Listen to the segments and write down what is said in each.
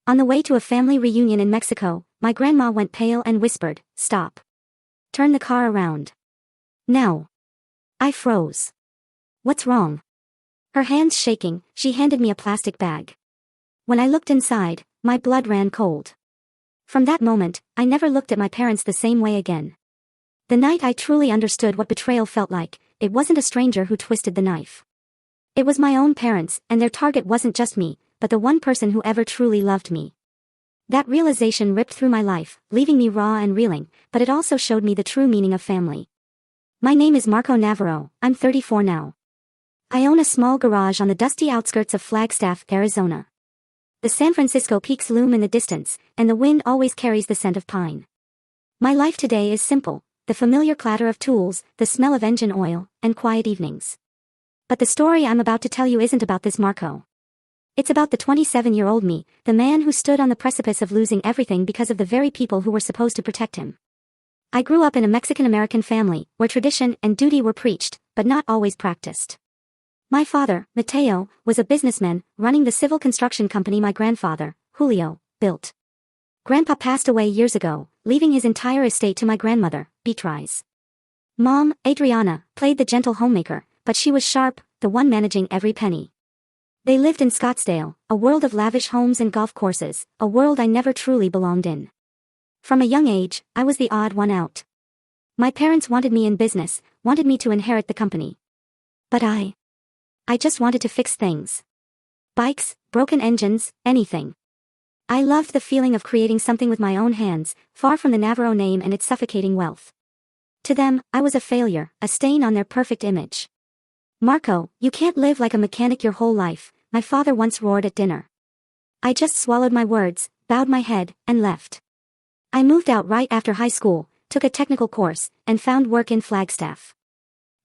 On the way to a family reunion in Mexico, my grandma went pale and whispered, "Stop. Turn the car around. Now." I froze. "What's wrong?" Her hands shaking, she handed me a plastic bag. When I looked inside, my blood ran cold. From that moment, I never looked at my parents the same way again. The night I truly understood what betrayal felt like, it wasn't a stranger who twisted the knife. It was my own parents, and their target wasn't just me, but the one person who ever truly loved me. That realization ripped through my life, leaving me raw and reeling, but it also showed me the true meaning of family. My name is Marco Navarro, I'm 34 now. I own a small garage on the dusty outskirts of Flagstaff, Arizona. The San Francisco peaks loom in the distance, and the wind always carries the scent of pine. My life today is simple, the familiar clatter of tools, the smell of engine oil, and quiet evenings. But the story I'm about to tell you isn't about this Marco. It's about the 27-year-old me, the man who stood on the precipice of losing everything because of the very people who were supposed to protect him. I grew up in a Mexican-American family, where tradition and duty were preached, but not always practiced. My father, Mateo, was a businessman, running the civil construction company my grandfather, Julio, built. Grandpa passed away years ago, leaving his entire estate to my grandmother, Beatrice. Mom, Adriana, played the gentle homemaker, but she was sharp, the one managing every penny. They lived in Scottsdale, a world of lavish homes and golf courses, a world I never truly belonged in. From a young age, I was the odd one out. My parents wanted me in business, wanted me to inherit the company. But I just wanted to fix things. Bikes, broken engines, anything. I loved the feeling of creating something with my own hands, far from the Navarro name and its suffocating wealth. To them, I was a failure, a stain on their perfect image. "Marco, you can't live like a mechanic your whole life," my father once roared at dinner. I just swallowed my words, bowed my head, and left. I moved out right after high school, took a technical course, and found work in Flagstaff.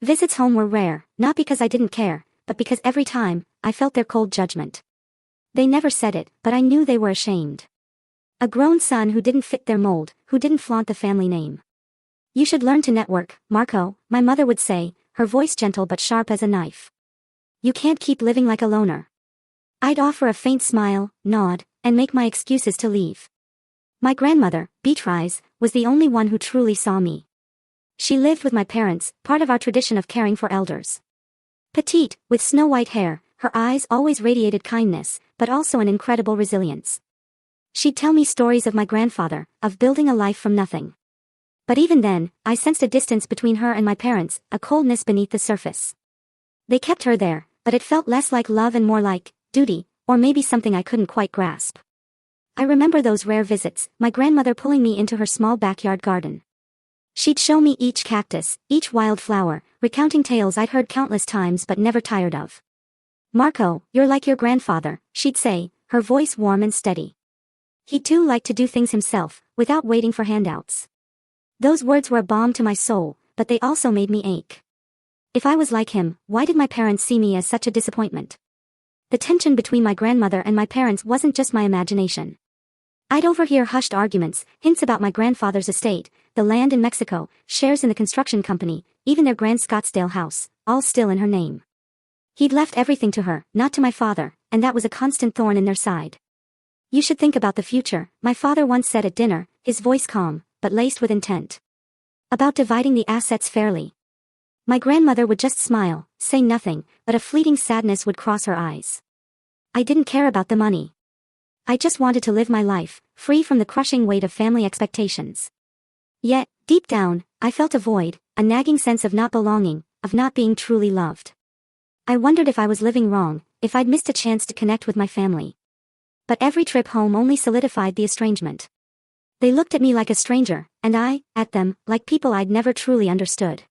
Visits home were rare, not because I didn't care, but because every time, I felt their cold judgment. They never said it, but I knew they were ashamed. A grown son who didn't fit their mold, who didn't flaunt the family name. "You should learn to network, Marco," my mother would say, her voice gentle but sharp as a knife. "You can't keep living like a loner." I'd offer a faint smile, nod, and make my excuses to leave. My grandmother, Beatrice, was the only one who truly saw me. She lived with my parents, part of our tradition of caring for elders. Petite, with snow-white hair, her eyes always radiated kindness, but also an incredible resilience. She'd tell me stories of my grandfather, of building a life from nothing. But even then, I sensed a distance between her and my parents, a coldness beneath the surface. They kept her there, but it felt less like love and more like duty, or maybe something I couldn't quite grasp. I remember those rare visits, my grandmother pulling me into her small backyard garden. She'd show me each cactus, each wild flower, recounting tales I'd heard countless times but never tired of. "Marco, you're like your grandfather," she'd say, her voice warm and steady. "He too liked to do things himself, without waiting for handouts." Those words were a balm to my soul, but they also made me ache. If I was like him, why did my parents see me as such a disappointment? The tension between my grandmother and my parents wasn't just my imagination. I'd overhear hushed arguments, hints about my grandfather's estate, the land in Mexico, shares in the construction company, even their grand Scottsdale house, all still in her name. He'd left everything to her, not to my father, and that was a constant thorn in their side. "You should think about the future," my father once said at dinner, his voice calm, but laced with intent. "About dividing the assets fairly." My grandmother would just smile, say nothing, but a fleeting sadness would cross her eyes. I didn't care about the money. I just wanted to live my life, free from the crushing weight of family expectations. Yet, deep down, I felt a void, a nagging sense of not belonging, of not being truly loved. I wondered if I was living wrong, if I'd missed a chance to connect with my family. But every trip home only solidified the estrangement. They looked at me like a stranger, and I, at them, like people I'd never truly understood.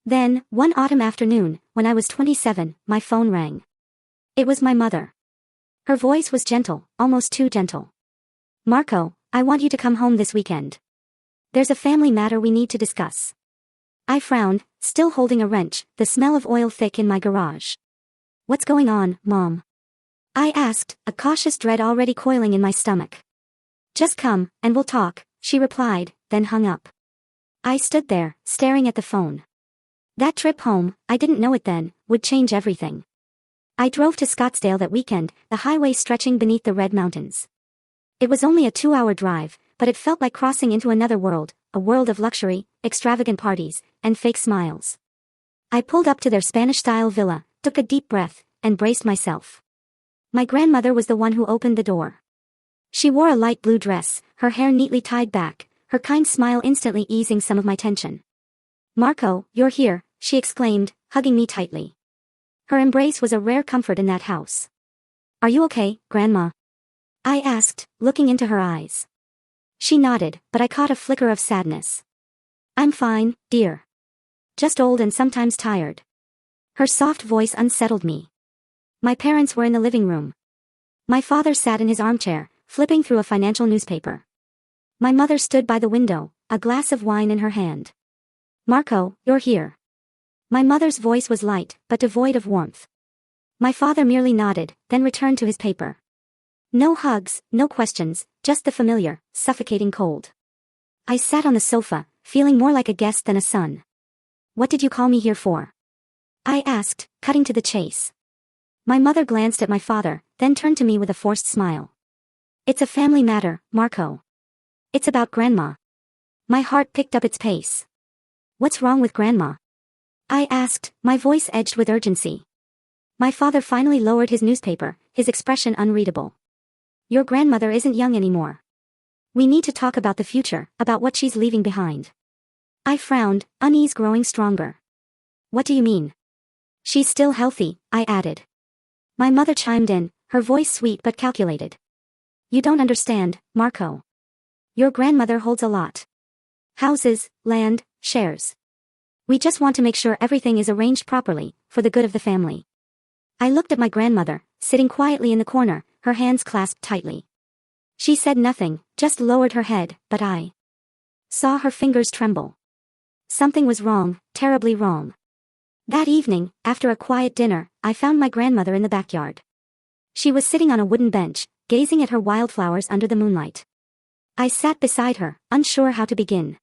Then, one autumn afternoon, when I was 27, my phone rang. It was my mother. Her voice was gentle, almost too gentle. "Marco, I want you to come home this weekend. There's a family matter we need to discuss." I frowned, still holding a wrench, the smell of oil thick in my garage. "What's going on, Mom?" I asked, a cautious dread already coiling in my stomach. "Just come, and we'll talk," she replied, then hung up. I stood there, staring at the phone. That trip home, I didn't know it then, would change everything. I drove to Scottsdale that weekend, the highway stretching beneath the Red Mountains. It was only a 2-hour drive, but it felt like crossing into another world, a world of luxury, extravagant parties, and fake smiles. I pulled up to their Spanish-style villa, took a deep breath, and braced myself. My grandmother was the one who opened the door. She wore a light blue dress, her hair neatly tied back, her kind smile instantly easing some of my tension. "Marco, you're here," she exclaimed, hugging me tightly. Her embrace was a rare comfort in that house. "Are you okay, Grandma?" I asked, looking into her eyes. She nodded, but I caught a flicker of sadness. "I'm fine, dear. Just old and sometimes tired." Her soft voice unsettled me. My parents were in the living room. My father sat in his armchair, flipping through a financial newspaper. My mother stood by the window, a glass of wine in her hand. "Marco, you're here." My mother's voice was light, but devoid of warmth. My father merely nodded, then returned to his paper. No hugs, no questions, just the familiar, suffocating cold. I sat on the sofa, feeling more like a guest than a son. "What did you call me here for?" I asked, cutting to the chase. My mother glanced at my father, then turned to me with a forced smile. "It's a family matter, Marco. It's about Grandma." My heart picked up its pace. "What's wrong with Grandma?" I asked, my voice edged with urgency. My father finally lowered his newspaper, his expression unreadable. "Your grandmother isn't young anymore. We need to talk about the future, about what she's leaving behind." I frowned, unease growing stronger. "What do you mean?" "She's still healthy," I added. My mother chimed in, her voice sweet but calculated. "You don't understand, Marco. Your grandmother holds a lot. Houses, land, shares. We just want to make sure everything is arranged properly, for the good of the family." I looked at my grandmother, sitting quietly in the corner, her hands clasped tightly. She said nothing, just lowered her head, but I saw her fingers tremble. Something was wrong, terribly wrong. That evening, after a quiet dinner, I found my grandmother in the backyard. She was sitting on a wooden bench, gazing at her wildflowers under the moonlight. I sat beside her, unsure how to begin.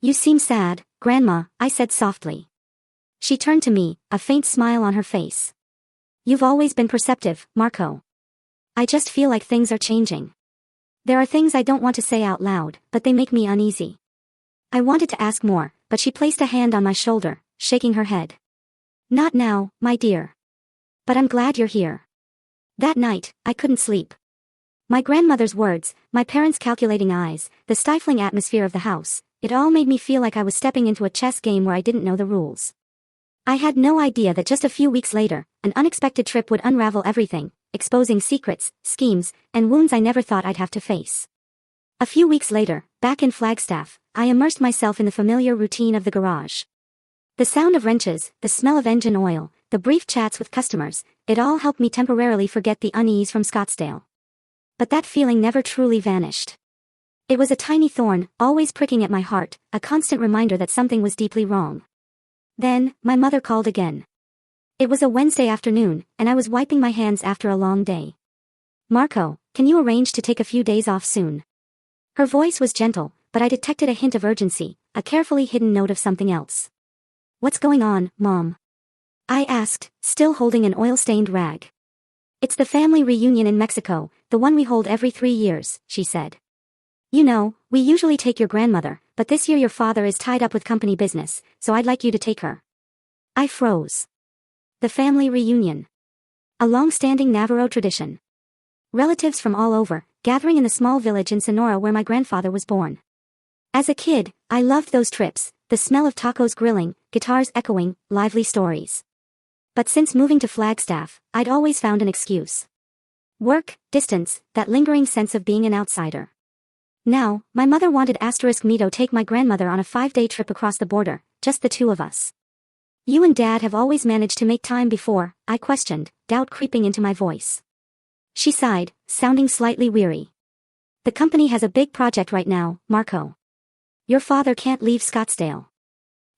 "You seem sad, Grandma," I said softly. She turned to me, a faint smile on her face. "You've always been perceptive, Marco. I just feel like things are changing. There are things I don't want to say out loud, but they make me uneasy." I wanted to ask more, but she placed a hand on my shoulder, shaking her head. "Not now, my dear. But I'm glad you're here." That night, I couldn't sleep. My grandmother's words, my parents' calculating eyes, the stifling atmosphere of the house, it all made me feel like I was stepping into a chess game where I didn't know the rules. I had no idea that just a few weeks later, an unexpected trip would unravel everything, exposing secrets, schemes, and wounds I never thought I'd have to face. A few weeks later, back in Flagstaff, I immersed myself in the familiar routine of the garage. The sound of wrenches, the smell of engine oil, the brief chats with customers, it all helped me temporarily forget the unease from Scottsdale. But that feeling never truly vanished. It was a tiny thorn, always pricking at my heart, a constant reminder that something was deeply wrong. Then, my mother called again. It was a Wednesday afternoon, and I was wiping my hands after a long day. "Marco, can you arrange to take a few days off soon?" Her voice was gentle, but I detected a hint of urgency, a carefully hidden note of something else. "What's going on, Mom?" I asked, still holding an oil-stained rag. "It's the family reunion in Mexico, the one we hold every 3 years, she said. "You know, we usually take your grandmother, but this year your father is tied up with company business, so I'd like you to take her." I froze. The family reunion. A long-standing Navarro tradition. Relatives from all over, gathering in the small village in Sonora where my grandfather was born. As a kid, I loved those trips, the smell of tacos grilling, guitars echoing, lively stories. But since moving to Flagstaff, I'd always found an excuse. Work, distance, that lingering sense of being an outsider. Now, my mother wanted me to take my grandmother on a 5-day trip across the border, just the two of us. "You and Dad have always managed to make time before," I questioned, doubt creeping into my voice. She sighed, sounding slightly weary. "The company has a big project right now, Marco. Your father can't leave Scottsdale.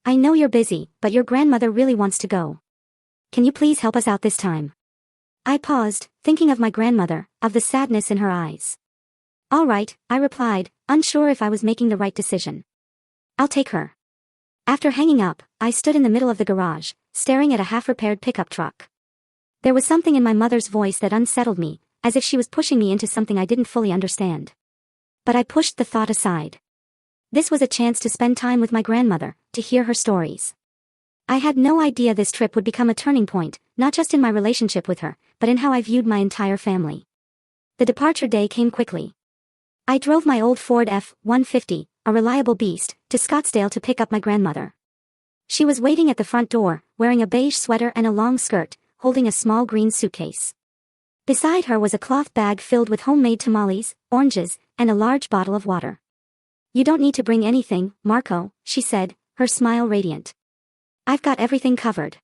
I know you're busy, but your grandmother really wants to go. Can you please help us out this time?" I paused, thinking of my grandmother, of the sadness in her eyes. "All right," I replied, unsure if I was making the right decision. "I'll take her." After hanging up, I stood in the middle of the garage, staring at a half-repaired pickup truck. There was something in my mother's voice that unsettled me, as if she was pushing me into something I didn't fully understand. But I pushed the thought aside. This was a chance to spend time with my grandmother, to hear her stories. I had no idea this trip would become a turning point, not just in my relationship with her, but in how I viewed my entire family. The departure day came quickly. I drove my old Ford F-150, a reliable beast, to Scottsdale to pick up my grandmother. She was waiting at the front door, wearing a beige sweater and a long skirt, holding a small green suitcase. Beside her was a cloth bag filled with homemade tamales, oranges, and a large bottle of water. "You don't need to bring anything, Marco," she said, her smile radiant. "I've got everything covered."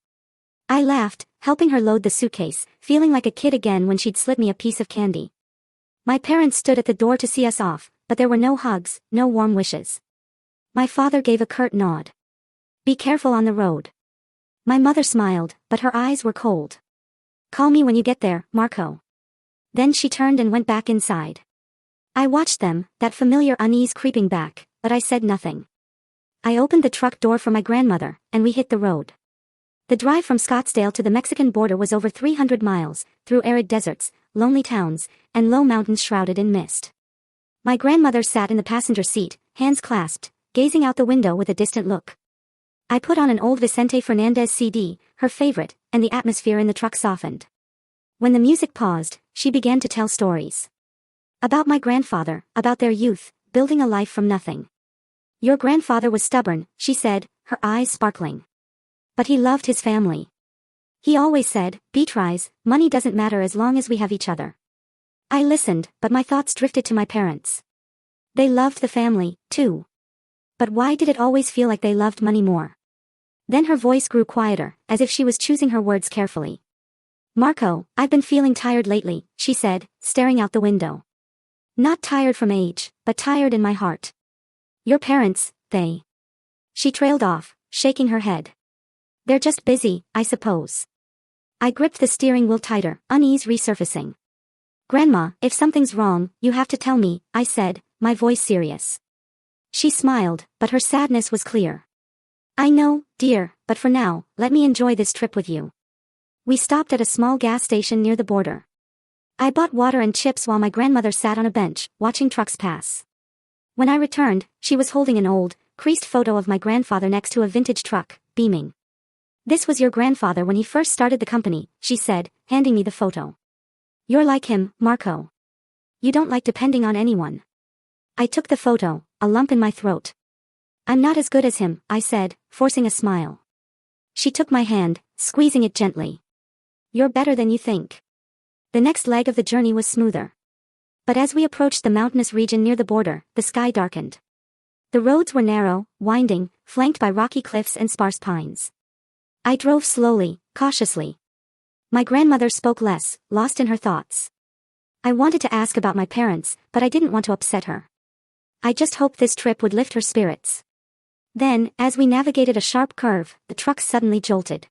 I laughed, helping her load the suitcase, feeling like a kid again when she'd slip me a piece of candy. My parents stood at the door to see us off, but there were no hugs, no warm wishes. My father gave a curt nod. "Be careful on the road." My mother smiled, but her eyes were cold. "Call me when you get there, Marco." Then she turned and went back inside. I watched them, that familiar unease creeping back, but I said nothing. I opened the truck door for my grandmother, and we hit the road. The drive from Scottsdale to the Mexican border was over 300 miles, through arid deserts, lonely towns, and low mountains shrouded in mist. My grandmother sat in the passenger seat, hands clasped, gazing out the window with a distant look. I put on an old Vicente Fernandez CD, her favorite, and the atmosphere in the truck softened. When the music paused, she began to tell stories. About my grandfather, about their youth, building a life from nothing. "Your grandfather was stubborn," she said, her eyes sparkling. "But he loved his family. He always said, 'Beatrice, money doesn't matter as long as we have each other.'" I listened, but my thoughts drifted to my parents. They loved the family, too. But why did it always feel like they loved money more? Then her voice grew quieter, as if she was choosing her words carefully. "Marco, I've been feeling tired lately," she said, staring out the window. "Not tired from age, but tired in my heart. Your parents, they..." She trailed off, shaking her head. "They're just busy, I suppose." I gripped the steering wheel tighter, unease resurfacing. "Grandma, if something's wrong, you have to tell me," I said, my voice serious. She smiled, but her sadness was clear. "I know, dear, but for now, let me enjoy this trip with you." We stopped at a small gas station near the border. I bought water and chips while my grandmother sat on a bench, watching trucks pass. When I returned, she was holding an old, creased photo of my grandfather next to a vintage truck, beaming. "This was your grandfather when he first started the company," she said, handing me the photo. "You're like him, Marco. You don't like depending on anyone." I took the photo, a lump in my throat. "I'm not as good as him," I said, forcing a smile. She took my hand, squeezing it gently. "You're better than you think." The next leg of the journey was smoother. But as we approached the mountainous region near the border, the sky darkened. The roads were narrow, winding, flanked by rocky cliffs and sparse pines. I drove slowly, cautiously. My grandmother spoke less, lost in her thoughts. I wanted to ask about my parents, but I didn't want to upset her. I just hoped this trip would lift her spirits. Then, as we navigated a sharp curve, the truck suddenly jolted.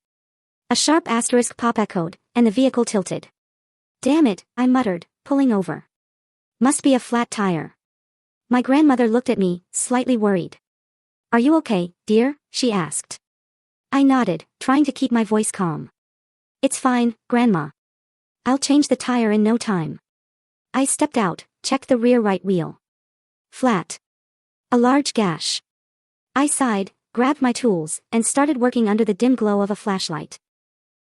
A sharp asterisk pop echoed, and the vehicle tilted. "Damn it," I muttered, pulling over. "Must be a flat tire." My grandmother looked at me, slightly worried. "Are you okay, dear?" she asked. I nodded, trying to keep my voice calm. "It's fine, Grandma. I'll change the tire in no time." I stepped out, checked the rear right wheel. Flat. A large gash. I sighed, grabbed my tools, and started working under the dim glow of a flashlight.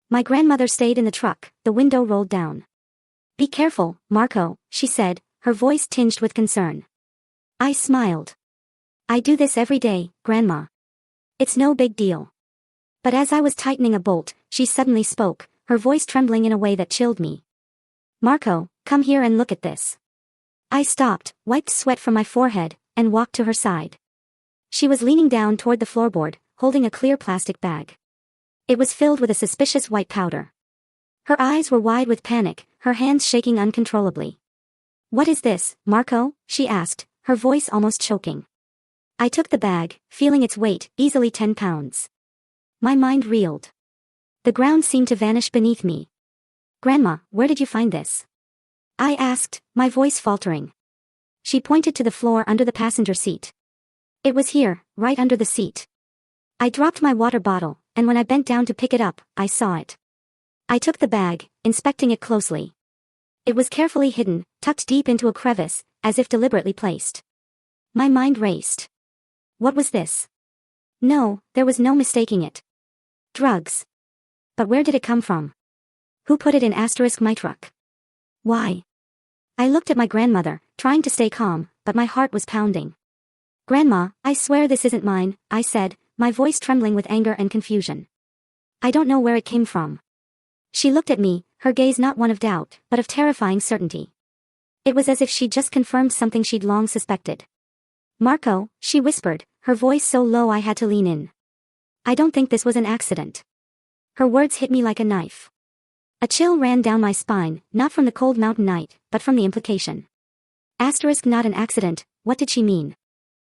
My grandmother stayed in the truck, the window rolled down. "Be careful, Marco," she said, her voice tinged with concern. I smiled. "I do this every day, Grandma. It's no big deal." But as I was tightening a bolt, she suddenly spoke, her voice trembling in a way that chilled me. "Marco, come here and look at this." I stopped, wiped sweat from my forehead, and walked to her side. She was leaning down toward the floorboard, holding a clear plastic bag. It was filled with a suspicious white powder. Her eyes were wide with panic, her hands shaking uncontrollably. "What is this, Marco?" she asked, her voice almost choking. I took the bag, feeling its weight, easily 10 pounds. My mind reeled. The ground seemed to vanish beneath me. "Grandma, where did you find this?" I asked, my voice faltering. She pointed to the floor under the passenger seat. "It was here, right under the seat." I dropped my water bottle, and when I bent down to pick it up, I saw it. I took the bag, inspecting it closely. It was carefully hidden, tucked deep into a crevice, as if deliberately placed. My mind raced. What was this? No, there was no mistaking it. Drugs. But where did it come from? Who put it in my truck? Why? I looked at my grandmother, trying to stay calm, but my heart was pounding. Grandma, I swear this isn't mine, I said, my voice trembling with anger and confusion. I don't know where it came from. She looked at me, her gaze not one of doubt, but of terrifying certainty. It was as if she'd just confirmed something she'd long suspected. Marco, she whispered, her voice so low I had to lean in. I don't think this was an accident. Her words hit me like a knife. A chill ran down my spine, not from the cold mountain night, but from the implication. Not an accident, what did she mean?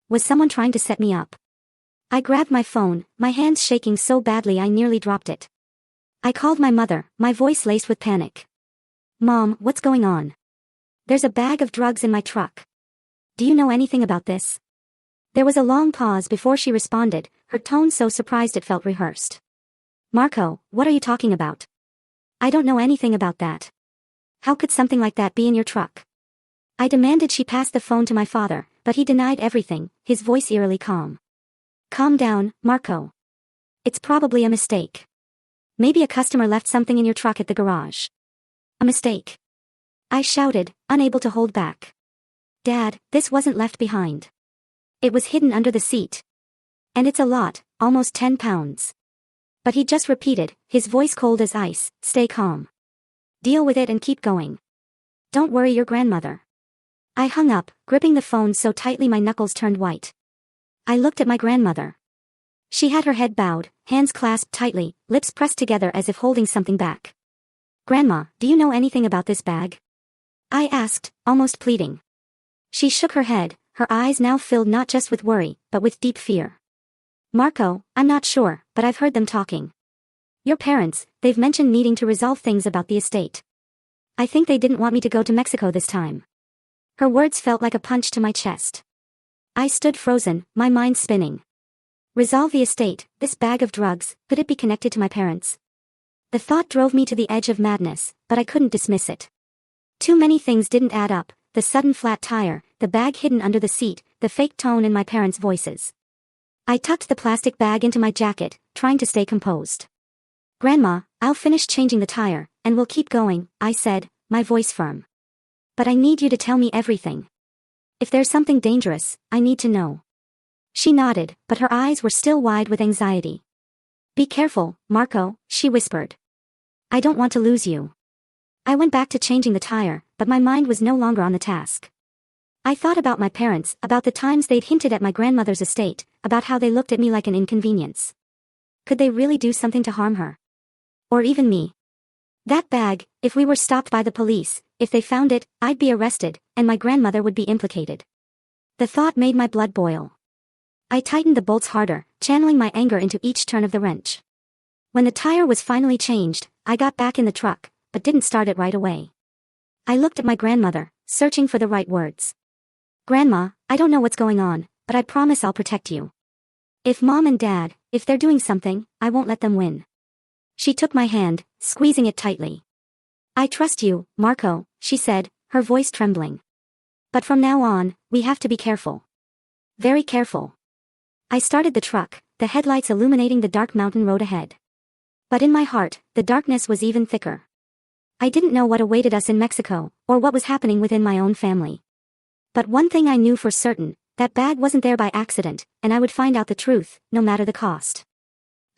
Was someone trying to set me up? I grabbed my phone, my hands shaking so badly I nearly dropped it. I called my mother, my voice laced with panic. Mom, what's going on? There's a bag of drugs in my truck. Do you know anything about this? There was a long pause before she responded, her tone so surprised it felt rehearsed. Marco, what are you talking about? I don't know anything about that. How could something like that be in your truck? I demanded she pass the phone to my father, but he denied everything, his voice eerily calm. Calm down, Marco. It's probably a mistake. Maybe a customer left something in your truck at the garage. A mistake. I shouted, unable to hold back. Dad, this wasn't left behind. It was hidden under the seat. And it's a lot, almost 10 pounds. But he just repeated, his voice cold as ice, stay calm. Deal with it and keep going. Don't worry your grandmother. I hung up, gripping the phone so tightly my knuckles turned white. I looked at my grandmother. She had her head bowed, hands clasped tightly, lips pressed together as if holding something back. Grandma, do you know anything about this bag? I asked, almost pleading. She shook her head, her eyes now filled not just with worry, but with deep fear. Marco, I'm not sure, but I've heard them talking. Your parents, they've mentioned needing to resolve things about the estate. I think they didn't want me to go to Mexico this time. Her words felt like a punch to my chest. I stood frozen, my mind spinning. Resolve the estate, this bag of drugs, could it be connected to my parents? The thought drove me to the edge of madness, but I couldn't dismiss it. Too many things didn't add up, the sudden flat tire, the bag hidden under the seat, the fake tone in my parents' voices. I tucked the plastic bag into my jacket, trying to stay composed. Grandma, I'll finish changing the tire, and we'll keep going, I said, my voice firm. But I need you to tell me everything. If there's something dangerous, I need to know. She nodded, but her eyes were still wide with anxiety. Be careful, Marco, she whispered. I don't want to lose you. I went back to changing the tire, but my mind was no longer on the task. I thought about my parents, about the times they'd hinted at my grandmother's estate, about how they looked at me like an inconvenience. Could they really do something to harm her? Or even me? That bag, if we were stopped by the police, if they found it, I'd be arrested, and my grandmother would be implicated. The thought made my blood boil. I tightened the bolts harder, channeling my anger into each turn of the wrench. When the tire was finally changed, I got back in the truck, but didn't start it right away. I looked at my grandmother, searching for the right words. Grandma, I don't know what's going on, but I promise I'll protect you. If Mom and Dad, if they're doing something, I won't let them win. She took my hand, squeezing it tightly. I trust you, Marco, she said, her voice trembling. But from now on, we have to be careful. Very careful. I started the truck, the headlights illuminating the dark mountain road ahead. But in my heart, the darkness was even thicker. I didn't know what awaited us in Mexico, or what was happening within my own family. But one thing I knew for certain, that bag wasn't there by accident, and I would find out the truth, no matter the cost.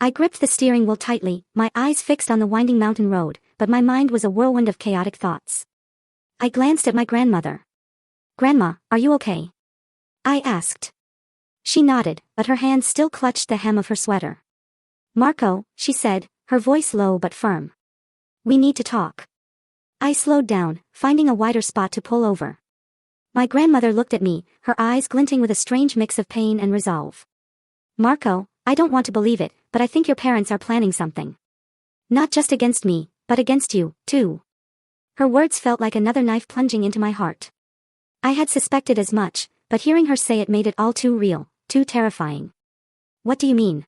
I gripped the steering wheel tightly, my eyes fixed on the winding mountain road, but my mind was a whirlwind of chaotic thoughts. I glanced at my grandmother. Grandma, are you okay? I asked. She nodded, but her hand still clutched the hem of her sweater. Marco, she said, her voice low but firm. We need to talk. I slowed down, finding a wider spot to pull over. My grandmother looked at me, her eyes glinting with a strange mix of pain and resolve. Marco, I don't want to believe it, but I think your parents are planning something. Not just against me, but against you, too. Her words felt like another knife plunging into my heart. I had suspected as much, but hearing her say it made it all too real, too terrifying. What do you mean?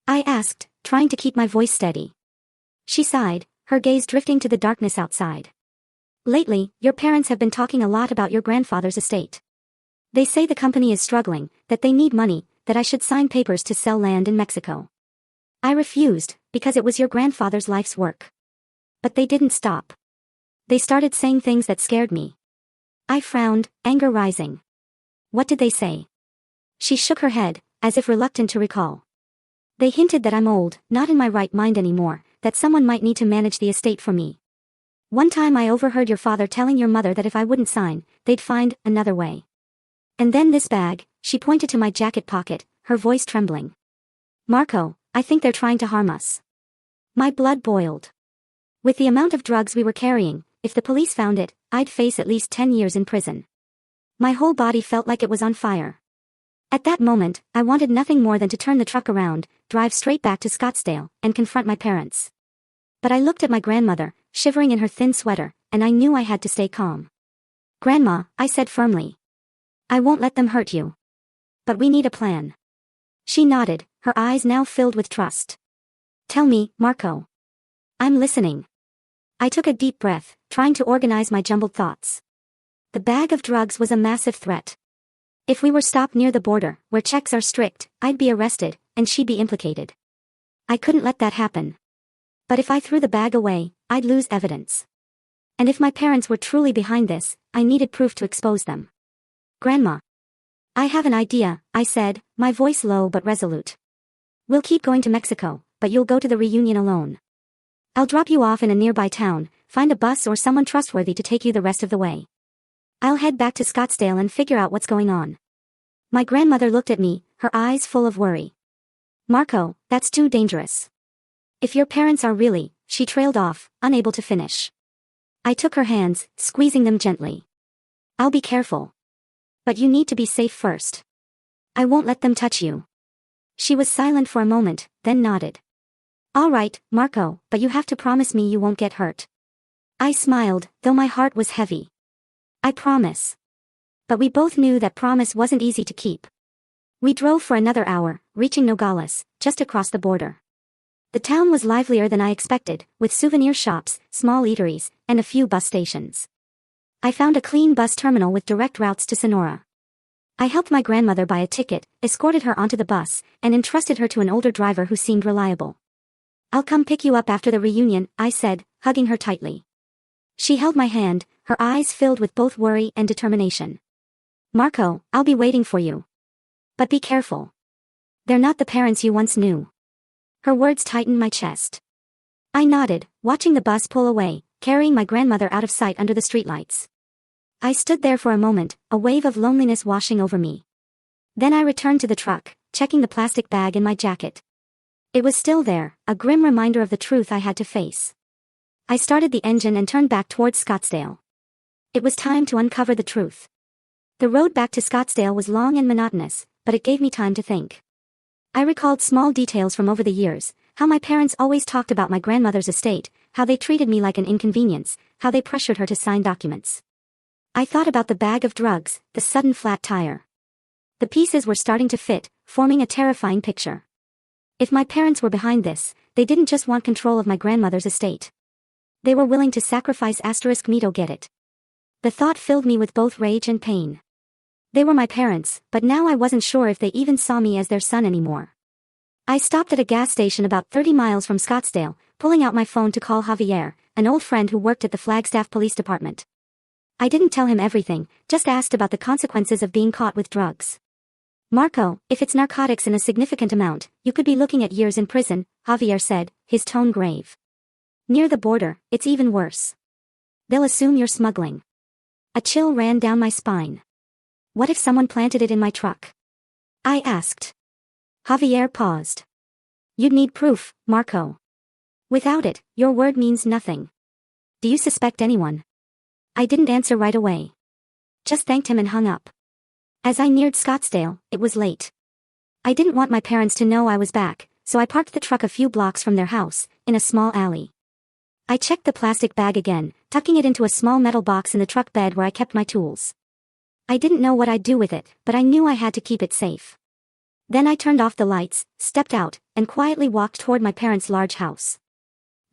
I asked, trying to keep my voice steady. She sighed, her gaze drifting to the darkness outside. Lately, your parents have been talking a lot about your grandfather's estate. They say the company is struggling, that they need money, that I should sign papers to sell land in Mexico. I refused, because it was your grandfather's life's work. But they didn't stop. They started saying things that scared me. I frowned, anger rising. What did they say? She shook her head, as if reluctant to recall. They hinted that I'm old, not in my right mind anymore, that someone might need to manage the estate for me. One time I overheard your father telling your mother that if I wouldn't sign, they'd find another way. And then this bag, she pointed to my jacket pocket, her voice trembling. Marco, I think they're trying to harm us. My blood boiled. With the amount of drugs we were carrying, if the police found it, I'd face at least 10 years in prison. My whole body felt like it was on fire. At that moment, I wanted nothing more than to turn the truck around, drive straight back to Scottsdale, and confront my parents. But I looked at my grandmother, shivering in her thin sweater, and I knew I had to stay calm. Grandma, I said firmly. I won't let them hurt you. But we need a plan. She nodded, her eyes now filled with trust. Tell me, Marco. I'm listening. I took a deep breath, trying to organize my jumbled thoughts. The bag of drugs was a massive threat. If we were stopped near the border, where checks are strict, I'd be arrested, and she'd be implicated. I couldn't let that happen. But if I threw the bag away, I'd lose evidence. And if my parents were truly behind this, I needed proof to expose them. Grandma. I have an idea, I said, my voice low but resolute. We'll keep going to Mexico, but you'll go to the reunion alone. I'll drop you off in a nearby town, find a bus or someone trustworthy to take you the rest of the way. I'll head back to Scottsdale and figure out what's going on. My grandmother looked at me, her eyes full of worry. Marco, that's too dangerous. If your parents are really, she trailed off, unable to finish. I took her hands, squeezing them gently. I'll be careful. But you need to be safe first. I won't let them touch you. She was silent for a moment, then nodded. All right, Marco, but you have to promise me you won't get hurt. I smiled, though my heart was heavy. I promise. But we both knew that promise wasn't easy to keep. We drove for another hour, reaching Nogales, just across the border. The town was livelier than I expected, with souvenir shops, small eateries, and a few bus stations. I found a clean bus terminal with direct routes to Sonora. I helped my grandmother buy a ticket, escorted her onto the bus, and entrusted her to an older driver who seemed reliable. I'll come pick you up after the reunion, I said, hugging her tightly. She held my hand, her eyes filled with both worry and determination. Marco, I'll be waiting for you. But be careful. They're not the parents you once knew. Her words tightened my chest. I nodded, watching the bus pull away, carrying my grandmother out of sight under the streetlights. I stood there for a moment, a wave of loneliness washing over me. Then I returned to the truck, checking the plastic bag in my jacket. It was still there, a grim reminder of the truth I had to face. I started the engine and turned back towards Scottsdale. It was time to uncover the truth. The road back to Scottsdale was long and monotonous, but it gave me time to think. I recalled small details from over the years, how my parents always talked about my grandmother's estate, how they treated me like an inconvenience, how they pressured her to sign documents. I thought about the bag of drugs, the sudden flat tire. The pieces were starting to fit, forming a terrifying picture. If my parents were behind this, they didn't just want control of my grandmother's estate. They were willing to sacrifice *me to get it. The thought filled me with both rage and pain. They were my parents, but now I wasn't sure if they even saw me as their son anymore. I stopped at a gas station about 30 miles from Scottsdale, pulling out my phone to call Javier, an old friend who worked at the Flagstaff Police Department. I didn't tell him everything, just asked about the consequences of being caught with drugs. Marco, if it's narcotics in a significant amount, you could be looking at years in prison, Javier said, his tone grave. Near the border, it's even worse. They'll assume you're smuggling. A chill ran down my spine. What if someone planted it in my truck? I asked. Javier paused. You'd need proof, Marco. Without it, your word means nothing. Do you suspect anyone? I didn't answer right away. Just thanked him and hung up. As I neared Scottsdale, it was late. I didn't want my parents to know I was back, so I parked the truck a few blocks from their house, in a small alley. I checked the plastic bag again, tucking it into a small metal box in the truck bed where I kept my tools. I didn't know what I'd do with it, but I knew I had to keep it safe. Then I turned off the lights, stepped out, and quietly walked toward my parents' large house.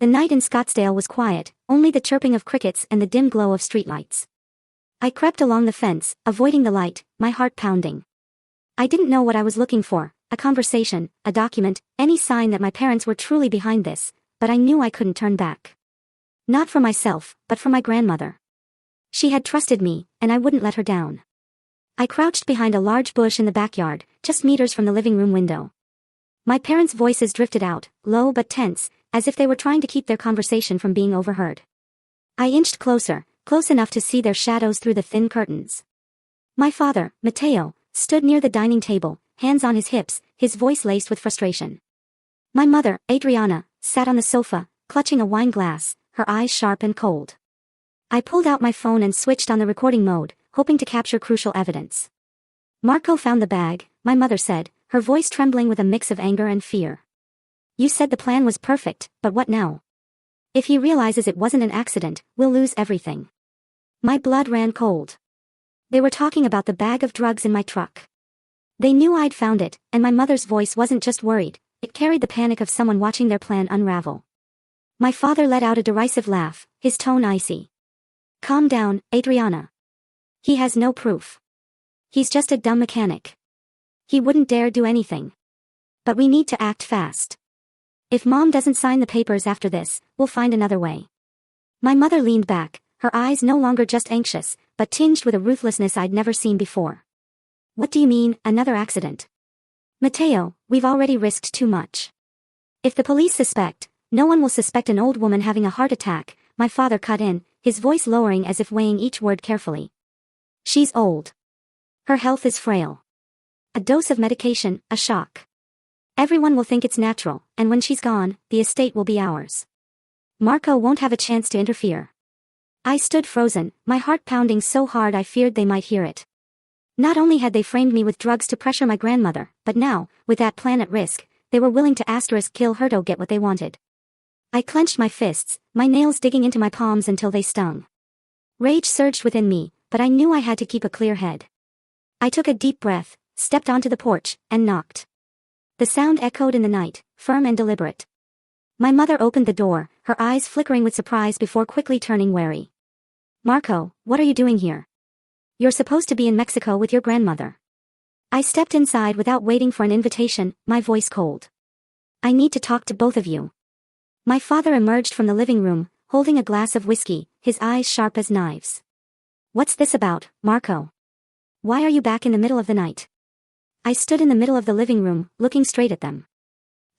The night in Scottsdale was quiet, only the chirping of crickets and the dim glow of streetlights. I crept along the fence, avoiding the light, my heart pounding. I didn't know what I was looking for, a conversation, a document, any sign that my parents were truly behind this, but I knew I couldn't turn back. Not for myself, but for my grandmother. She had trusted me, and I wouldn't let her down. I crouched behind a large bush in the backyard, just meters from the living room window. My parents' voices drifted out, low but tense, as if they were trying to keep their conversation from being overheard. I inched closer, close enough to see their shadows through the thin curtains. My father, Matteo, stood near the dining table, hands on his hips, his voice laced with frustration. My mother, Adriana, sat on the sofa, clutching a wine glass, her eyes sharp and cold. I pulled out my phone and switched on the recording mode, hoping to capture crucial evidence. Marco found the bag, my mother said, her voice trembling with a mix of anger and fear. You said the plan was perfect, but what now? If he realizes it wasn't an accident, we'll lose everything. My blood ran cold. They were talking about the bag of drugs in my truck. They knew I'd found it, and my mother's voice wasn't just worried, it carried the panic of someone watching their plan unravel. My father let out a derisive laugh, his tone icy. Calm down, Adriana. He has no proof. He's just a dumb mechanic. He wouldn't dare do anything. But we need to act fast. If Mom doesn't sign the papers after this, we'll find another way. My mother leaned back, her eyes no longer just anxious, but tinged with a ruthlessness I'd never seen before. What do you mean, another accident? Matteo, we've already risked too much. If the police suspect, no one will suspect an old woman having a heart attack, my father cut in, his voice lowering as if weighing each word carefully. She's old. Her health is frail. A dose of medication, a shock. Everyone will think it's natural, and when she's gone, the estate will be ours. Marco won't have a chance to interfere. I stood frozen, my heart pounding so hard I feared they might hear it. Not only had they framed me with drugs to pressure my grandmother, but now, with that plan at risk, they were willing to kill her to get what they wanted. I clenched my fists, my nails digging into my palms until they stung. Rage surged within me, but I knew I had to keep a clear head. I took a deep breath, stepped onto the porch, and knocked. The sound echoed in the night, firm and deliberate. My mother opened the door, her eyes flickering with surprise before quickly turning wary. Marco, what are you doing here? You're supposed to be in Mexico with your grandmother. I stepped inside without waiting for an invitation, my voice cold. I need to talk to both of you. My father emerged from the living room, holding a glass of whiskey, his eyes sharp as knives. What's this about, Marco? Why are you back in the middle of the night? I stood in the middle of the living room, looking straight at them.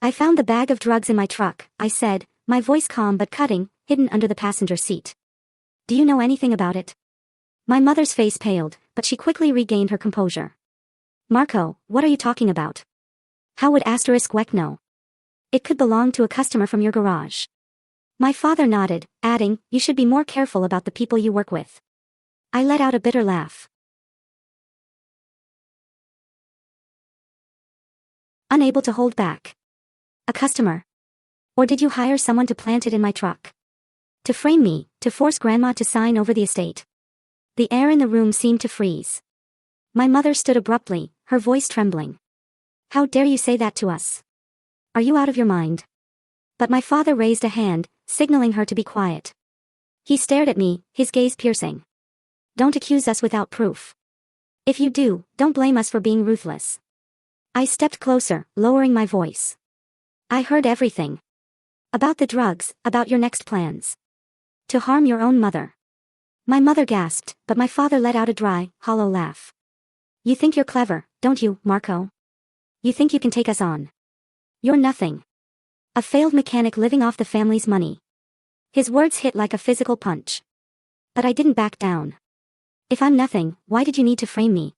I found the bag of drugs in my truck, I said, my voice calm but cutting, hidden under the passenger seat. Do you know anything about it? My mother's face paled, but she quickly regained her composure. Marco, what are you talking about? How would *Weck know? It could belong to a customer from your garage. My father nodded, adding, you should be more careful about the people you work with. I let out a bitter laugh. Unable to hold back. A customer? Or did you hire someone to plant it in my truck? To frame me, to force Grandma to sign over the estate? The air in the room seemed to freeze. My mother stood abruptly, her voice trembling. How dare you say that to us? Are you out of your mind? But my father raised a hand, signaling her to be quiet. He stared at me, his gaze piercing. Don't accuse us without proof. If you do, don't blame us for being ruthless. I stepped closer, lowering my voice. I heard everything. About the drugs, about your next plans. To harm your own mother. My mother gasped, but my father let out a dry, hollow laugh. You think you're clever, don't you, Marco? You think you can take us on? You're nothing. A failed mechanic living off the family's money. His words hit like a physical punch. But I didn't back down. If I'm nothing, why did you need to frame me?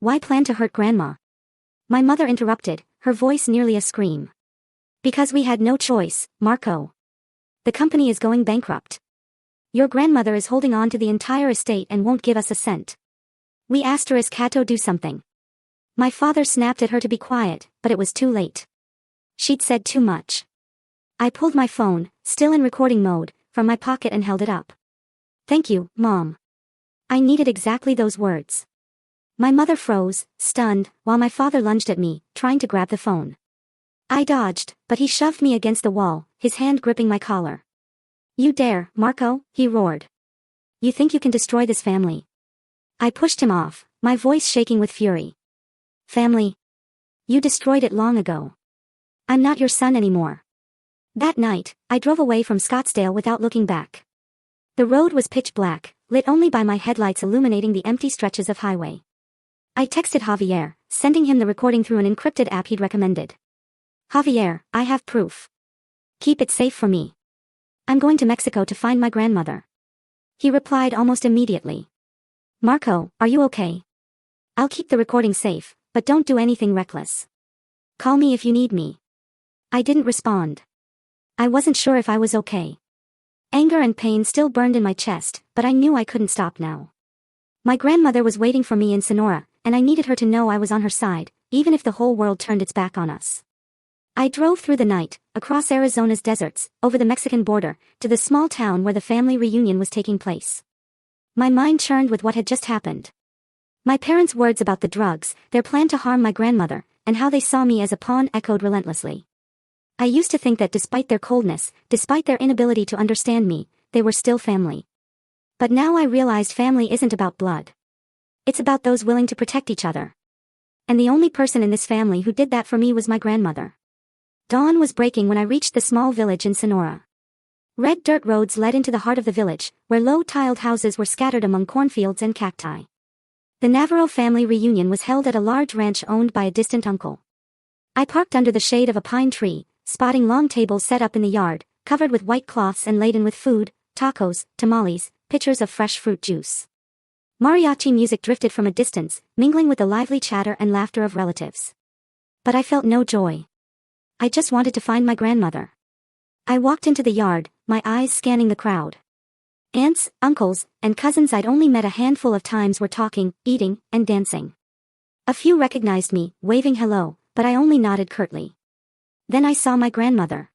Why plan to hurt Grandma? My mother interrupted, her voice nearly a scream. Because we had no choice, Marco. The company is going bankrupt. Your grandmother is holding on to the entire estate and won't give us a cent. We *Cato do something. My father snapped at her to be quiet, but it was too late. She'd said too much. I pulled my phone, still in recording mode, from my pocket and held it up. Thank you, Mom. I needed exactly those words. My mother froze, stunned, while my father lunged at me, trying to grab the phone. I dodged, but he shoved me against the wall, his hand gripping my collar. You dare, Marco, he roared. You think you can destroy this family? I pushed him off, my voice shaking with fury. Family? You destroyed it long ago. I'm not your son anymore. That night, I drove away from Scottsdale without looking back. The road was pitch black, lit only by my headlights illuminating the empty stretches of highway. I texted Javier, sending him the recording through an encrypted app he'd recommended. Javier, I have proof. Keep it safe for me. I'm going to Mexico to find my grandmother. He replied almost immediately. Marco, are you okay? I'll keep the recording safe, but don't do anything reckless. Call me if you need me. I didn't respond. I wasn't sure if I was okay. Anger and pain still burned in my chest, but I knew I couldn't stop now. My grandmother was waiting for me in Sonora, and I needed her to know I was on her side, even if the whole world turned its back on us. I drove through the night, across Arizona's deserts, over the Mexican border, to the small town where the family reunion was taking place. My mind churned with what had just happened. My parents' words about the drugs, their plan to harm my grandmother, and how they saw me as a pawn echoed relentlessly. I used to think that despite their coldness, despite their inability to understand me, they were still family. But now I realized family isn't about blood. It's about those willing to protect each other. And the only person in this family who did that for me was my grandmother. Dawn was breaking when I reached the small village in Sonora. Red dirt roads led into the heart of the village, where low-tiled houses were scattered among cornfields and cacti. The Navarro family reunion was held at a large ranch owned by a distant uncle. I parked under the shade of a pine tree, spotting long tables set up in the yard, covered with white cloths and laden with food, tacos, tamales, pitchers of fresh fruit juice. Mariachi music drifted from a distance, mingling with the lively chatter and laughter of relatives. But I felt no joy. I just wanted to find my grandmother. I walked into the yard, my eyes scanning the crowd. Aunts, uncles, and cousins I'd only met a handful of times were talking, eating, and dancing. A few recognized me, waving hello, but I only nodded curtly. Then I saw my grandmother.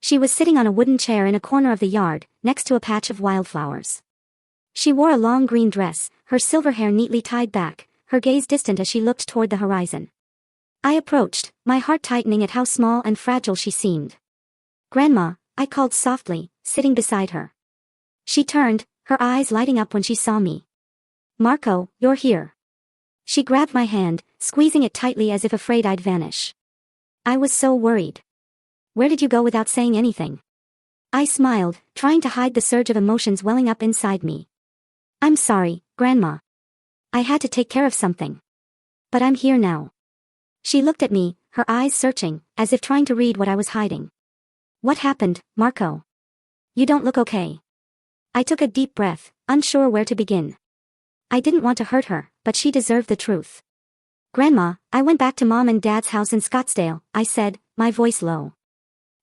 She was sitting on a wooden chair in a corner of the yard, next to a patch of wildflowers. She wore a long green dress, her silver hair neatly tied back, her gaze distant as she looked toward the horizon. I approached, my heart tightening at how small and fragile she seemed. Grandma, I called softly, sitting beside her. She turned, her eyes lighting up when she saw me. Marco, you're here. She grabbed my hand, squeezing it tightly as if afraid I'd vanish. I was so worried. Where did you go without saying anything? I smiled, trying to hide the surge of emotions welling up inside me. I'm sorry, Grandma. I had to take care of something. But I'm here now. She looked at me, her eyes searching, as if trying to read what I was hiding. What happened, Marco? You don't look okay. I took a deep breath, unsure where to begin. I didn't want to hurt her, but she deserved the truth. Grandma, I went back to Mom and Dad's house in Scottsdale, I said, my voice low.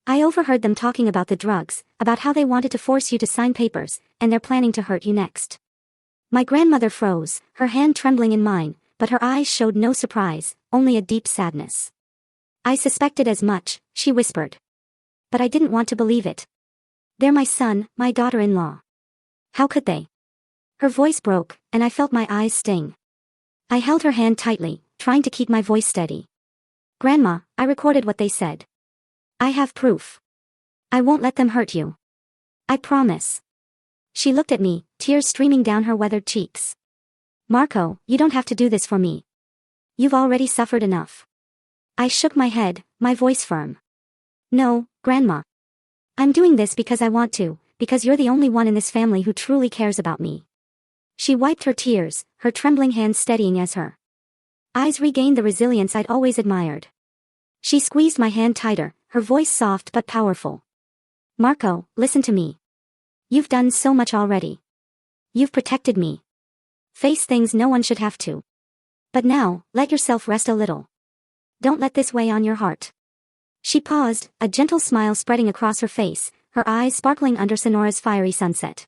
I overheard them talking about the drugs, about how they wanted to force you to sign papers, and they're planning to hurt you next. My grandmother froze, her hand trembling in mine, but her eyes showed no surprise, only a deep sadness. I suspected as much, she whispered. But I didn't want to believe it. They're my son, my daughter-in-law. How could they? Her voice broke, and I felt my eyes sting. I held her hand tightly, trying to keep my voice steady. Grandma, I recorded what they said. I have proof. I won't let them hurt you. I promise. She looked at me, tears streaming down her weathered cheeks. Marco, you don't have to do this for me. You've already suffered enough. I shook my head, my voice firm. No, Grandma. I'm doing this because I want to, because you're the only one in this family who truly cares about me. She wiped her tears, her trembling hands steadying as her eyes regained the resilience I'd always admired. She squeezed my hand tighter, her voice soft but powerful. Marco, listen to me. You've done so much already. You've protected me. Face things no one should have to. But now, let yourself rest a little. Don't let this weigh on your heart. She paused, a gentle smile spreading across her face, her eyes sparkling under Sonora's fiery sunset.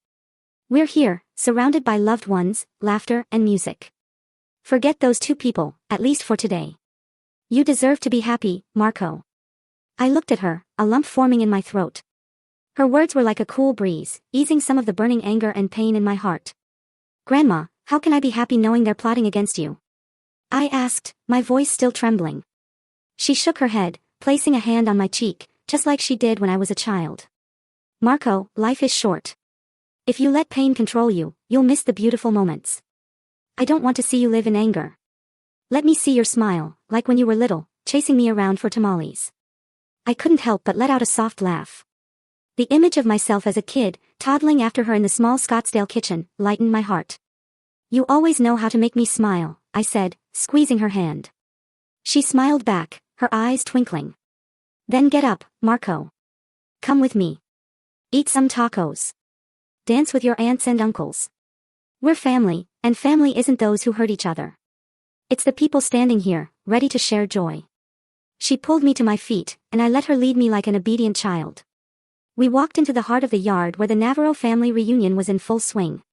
We're here, surrounded by loved ones, laughter, and music. Forget those two people, at least for today. You deserve to be happy, Marco. I looked at her, a lump forming in my throat. Her words were like a cool breeze, easing some of the burning anger and pain in my heart. Grandma, how can I be happy knowing they're plotting against you? I asked, my voice still trembling. She shook her head, placing a hand on my cheek, just like she did when I was a child. Marco, life is short. If you let pain control you, you'll miss the beautiful moments. I don't want to see you live in anger. Let me see your smile, like when you were little, chasing me around for tamales. I couldn't help but let out a soft laugh. The image of myself as a kid, toddling after her in the small Scottsdale kitchen, lightened my heart. You always know how to make me smile, I said, squeezing her hand. She smiled back, her eyes twinkling. Then get up, Marco. Come with me. Eat some tacos. Dance with your aunts and uncles. We're family, and family isn't those who hurt each other. It's the people standing here, ready to share joy. She pulled me to my feet, and I let her lead me like an obedient child. We walked into the heart of the yard where the Navarro family reunion was in full swing.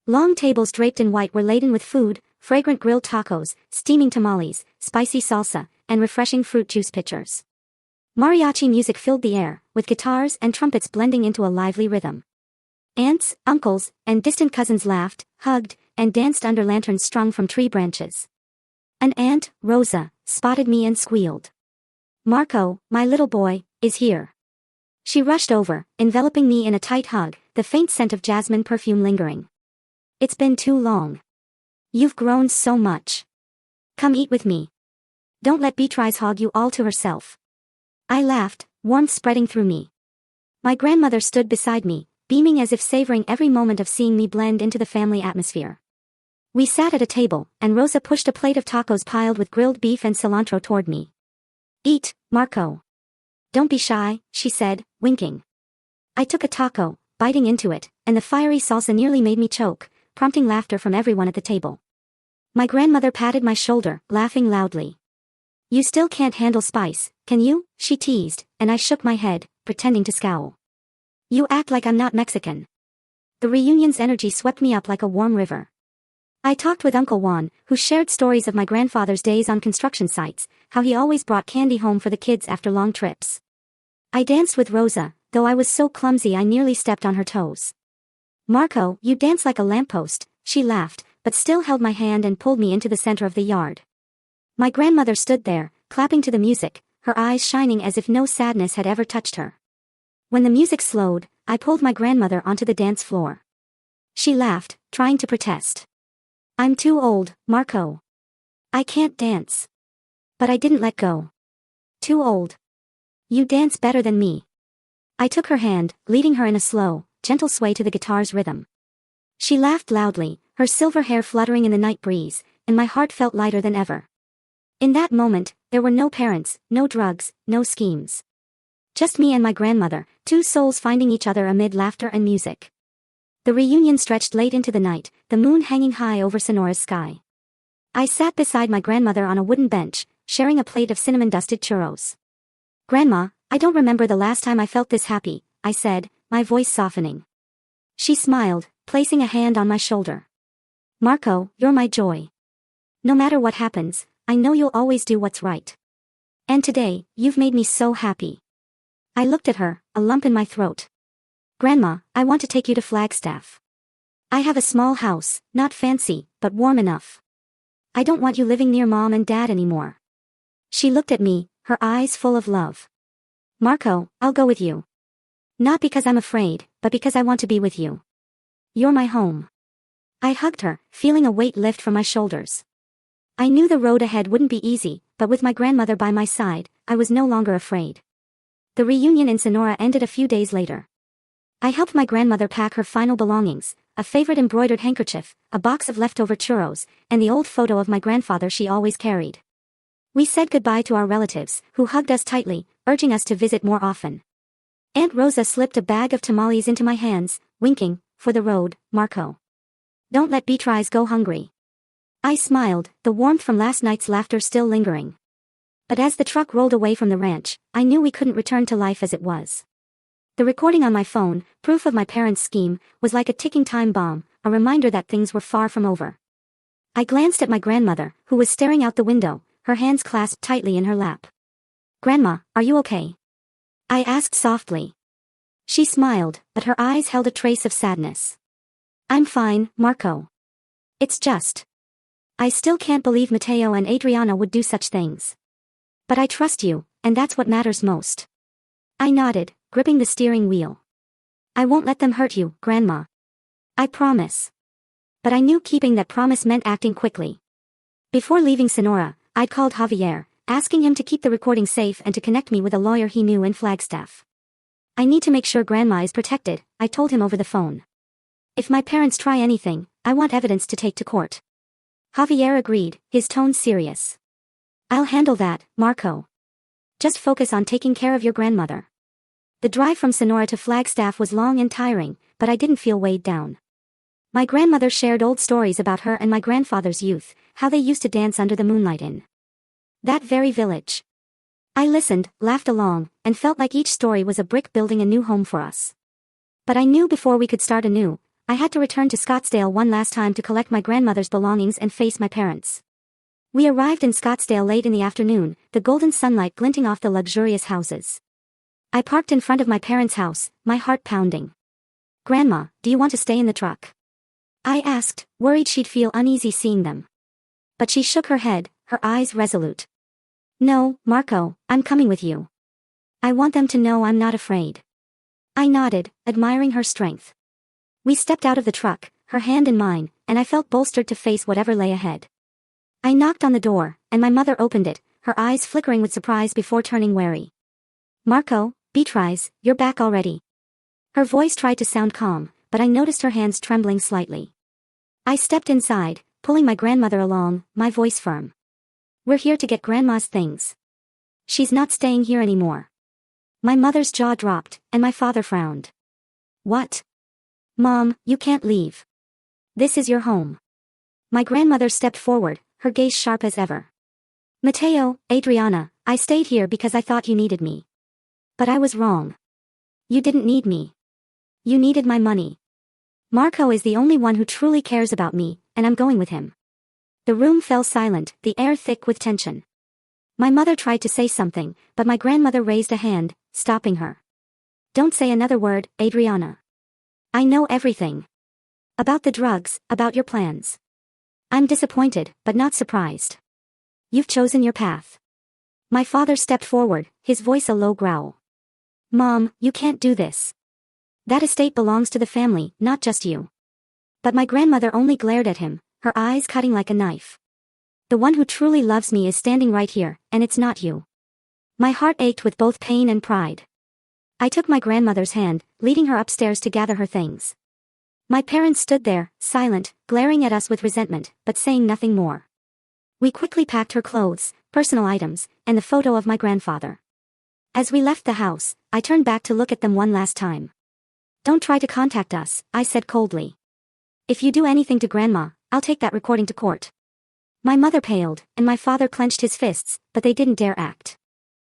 Long tables draped in white were laden with food, fragrant grilled tacos, steaming tamales, spicy salsa, and refreshing fruit juice pitchers. Mariachi music filled the air, with guitars and trumpets blending into a lively rhythm. Aunts, uncles, and distant cousins laughed, hugged, and danced under lanterns strung from tree branches. An aunt, Rosa, spotted me and squealed. Marco, my little boy, is here. She rushed over, enveloping me in a tight hug, the faint scent of jasmine perfume lingering. It's been too long. You've grown so much. Come eat with me. Don't let Beatrice hog you all to herself. I laughed, warmth spreading through me. My grandmother stood beside me, beaming as if savoring every moment of seeing me blend into the family atmosphere. We sat at a table, and Rosa pushed a plate of tacos piled with grilled beef and cilantro toward me. Eat, Marco. Don't be shy, she said, winking. I took a taco, biting into it, and the fiery salsa nearly made me choke, prompting laughter from everyone at the table. My grandmother patted my shoulder, laughing loudly. You still can't handle spice, can you? She teased, and I shook my head, pretending to scowl. You act like I'm not Mexican. The reunion's energy swept me up like a warm river. I talked with Uncle Juan, who shared stories of my grandfather's days on construction sites, how he always brought candy home for the kids after long trips. I danced with Rosa, though I was so clumsy I nearly stepped on her toes. Marco, you dance like a lamppost, she laughed, but still held my hand and pulled me into the center of the yard. My grandmother stood there, clapping to the music, her eyes shining as if no sadness had ever touched her. When the music slowed, I pulled my grandmother onto the dance floor. She laughed, trying to protest. I'm too old, Marco. I can't dance. But I didn't let go. Too old. You dance better than me. I took her hand, leading her in a slow, gentle sway to the guitar's rhythm. She laughed loudly, her silver hair fluttering in the night breeze, and my heart felt lighter than ever. In that moment, there were no parents, no drugs, no schemes. Just me and my grandmother, two souls finding each other amid laughter and music. The reunion stretched late into the night, the moon hanging high over Sonora's sky. I sat beside my grandmother on a wooden bench, sharing a plate of cinnamon-dusted churros. Grandma, I don't remember the last time I felt this happy, I said, my voice softening. She smiled, placing a hand on my shoulder. Marco, you're my joy. No matter what happens, I know you'll always do what's right. And today, you've made me so happy. I looked at her, a lump in my throat. Grandma, I want to take you to Flagstaff. I have a small house, not fancy, but warm enough. I don't want you living near Mom and Dad anymore. She looked at me, her eyes full of love. Marco, I'll go with you. Not because I'm afraid, but because I want to be with you. You're my home. I hugged her, feeling a weight lift from my shoulders. I knew the road ahead wouldn't be easy, but with my grandmother by my side, I was no longer afraid. The reunion in Sonora ended a few days later. I helped my grandmother pack her final belongings, a favorite embroidered handkerchief, a box of leftover churros, and the old photo of my grandfather she always carried. We said goodbye to our relatives, who hugged us tightly, urging us to visit more often. Aunt Rosa slipped a bag of tamales into my hands, winking, for the road, Marco. Don't let Beatrice go hungry. I smiled, the warmth from last night's laughter still lingering. But as the truck rolled away from the ranch, I knew we couldn't return to life as it was. The recording on my phone, proof of my parents' scheme, was like a ticking time bomb, a reminder that things were far from over. I glanced at my grandmother, who was staring out the window, her hands clasped tightly in her lap. Grandma, are you okay? I asked softly. She smiled, but her eyes held a trace of sadness. I'm fine, Marco. It's just. I still can't believe Mateo and Adriana would do such things. But I trust you, and that's what matters most. I nodded, gripping the steering wheel. I won't let them hurt you, Grandma. I promise. But I knew keeping that promise meant acting quickly. Before leaving Sonora, I'd called Javier, asking him to keep the recording safe and to connect me with a lawyer he knew in Flagstaff. I need to make sure Grandma is protected, I told him over the phone. If my parents try anything, I want evidence to take to court. Javier agreed, his tone serious. I'll handle that, Marco. Just focus on taking care of your grandmother. The drive from Sonora to Flagstaff was long and tiring, but I didn't feel weighed down. My grandmother shared old stories about her and my grandfather's youth, how they used to dance under the moonlight in that very village. I listened, laughed along, and felt like each story was a brick building a new home for us. But I knew before we could start anew, I had to return to Scottsdale one last time to collect my grandmother's belongings and face my parents. We arrived in Scottsdale late in the afternoon, the golden sunlight glinting off the luxurious houses. I parked in front of my parents' house, my heart pounding. Grandma, do you want to stay in the truck? I asked, worried she'd feel uneasy seeing them. But she shook her head, her eyes resolute. No, Marco, I'm coming with you. I want them to know I'm not afraid. I nodded, admiring her strength. We stepped out of the truck, her hand in mine, and I felt bolstered to face whatever lay ahead. I knocked on the door, and my mother opened it, her eyes flickering with surprise before turning wary. Marco, Beatrice, you're back already. Her voice tried to sound calm, but I noticed her hands trembling slightly. I stepped inside, pulling my grandmother along, my voice firm. We're here to get Grandma's things. She's not staying here anymore. My mother's jaw dropped, and my father frowned. What? Mom, you can't leave. This is your home. My grandmother stepped forward, her gaze sharp as ever. Mateo, Adriana, I stayed here because I thought you needed me. But I was wrong. You didn't need me. You needed my money. Marco is the only one who truly cares about me, and I'm going with him. The room fell silent, the air thick with tension. My mother tried to say something, but my grandmother raised a hand, stopping her. Don't say another word, Adriana. I know everything. About the drugs, about your plans. I'm disappointed, but not surprised. You've chosen your path. My father stepped forward, his voice a low growl. Mom, you can't do this. That estate belongs to the family, not just you. But my grandmother only glared at him, her eyes cutting like a knife. The one who truly loves me is standing right here, and it's not you. My heart ached with both pain and pride. I took my grandmother's hand, leading her upstairs to gather her things. My parents stood there, silent, glaring at us with resentment, but saying nothing more. We quickly packed her clothes, personal items, and the photo of my grandfather. As we left the house, I turned back to look at them one last time. Don't try to contact us, I said coldly. If you do anything to Grandma, I'll take that recording to court. My mother paled, and my father clenched his fists, but they didn't dare act.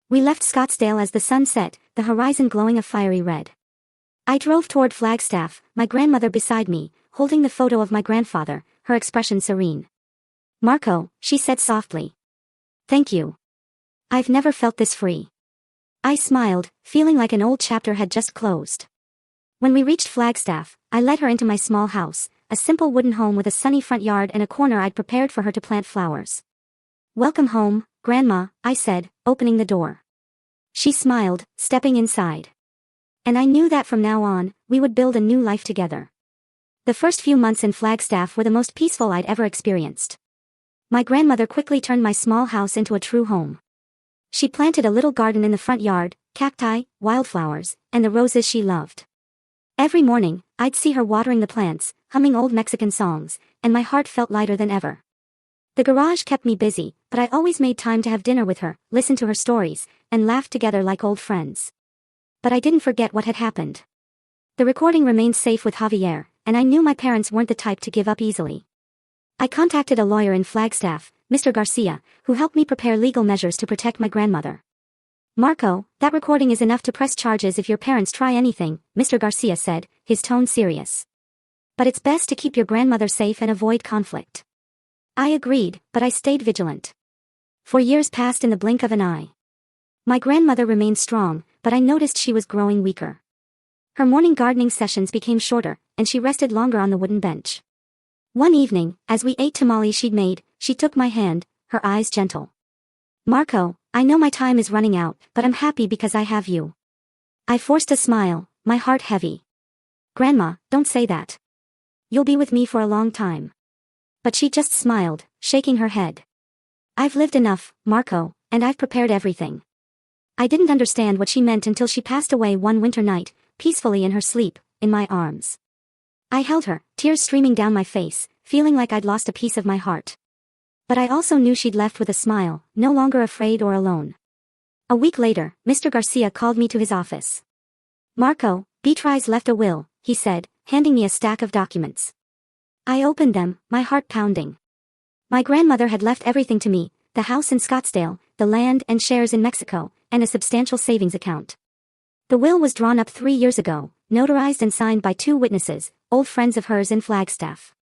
We left Scottsdale as the sun set, the horizon glowing a fiery red. I drove toward Flagstaff, my grandmother beside me, holding the photo of my grandfather, her expression serene. Marco, she said softly. Thank you. I've never felt this free. I smiled, feeling like an old chapter had just closed. When we reached Flagstaff, I led her into my small house, a simple wooden home with a sunny front yard and a corner I'd prepared for her to plant flowers. Welcome home, Grandma, I said, opening the door. She smiled, stepping inside. And I knew that from now on, we would build a new life together. The first few months in Flagstaff were the most peaceful I'd ever experienced. My grandmother quickly turned my small house into a true home. She planted a little garden in the front yard, cacti, wildflowers, and the roses she loved. Every morning, I'd see her watering the plants, humming old Mexican songs, and my heart felt lighter than ever. The garage kept me busy, but I always made time to have dinner with her, listen to her stories, and laugh together like old friends. But I didn't forget what had happened. The recording remained safe with Javier, and I knew my parents weren't the type to give up easily. I contacted a lawyer in Flagstaff, Mr. Garcia, who helped me prepare legal measures to protect my grandmother. Marco, that recording is enough to press charges if your parents try anything, Mr. Garcia said, his tone serious. But it's best to keep your grandmother safe and avoid conflict. I agreed, but I stayed vigilant. 4 years passed in the blink of an eye. My grandmother remained strong, but I noticed she was growing weaker. Her morning gardening sessions became shorter, and she rested longer on the wooden bench. One evening, as we ate tamales she'd made, she took my hand, her eyes gentle. Marco, I know my time is running out, but I'm happy because I have you. I forced a smile, my heart heavy. Grandma, don't say that. You'll be with me for a long time. But she just smiled, shaking her head. I've lived enough, Marco, and I've prepared everything. I didn't understand what she meant until she passed away one winter night, peacefully in her sleep, in my arms. I held her, tears streaming down my face, feeling like I'd lost a piece of my heart. But I also knew she'd left with a smile, no longer afraid or alone. A week later, Mr. Garcia called me to his office. Marco, Beatrice left a will, he said, handing me a stack of documents. I opened them, my heart pounding. My grandmother had left everything to me, the house in Scottsdale, the land and shares in Mexico, and a substantial savings account. The will was drawn up 3 years ago, notarized and signed by 2 witnesses, old friends of hers in Flagstaff.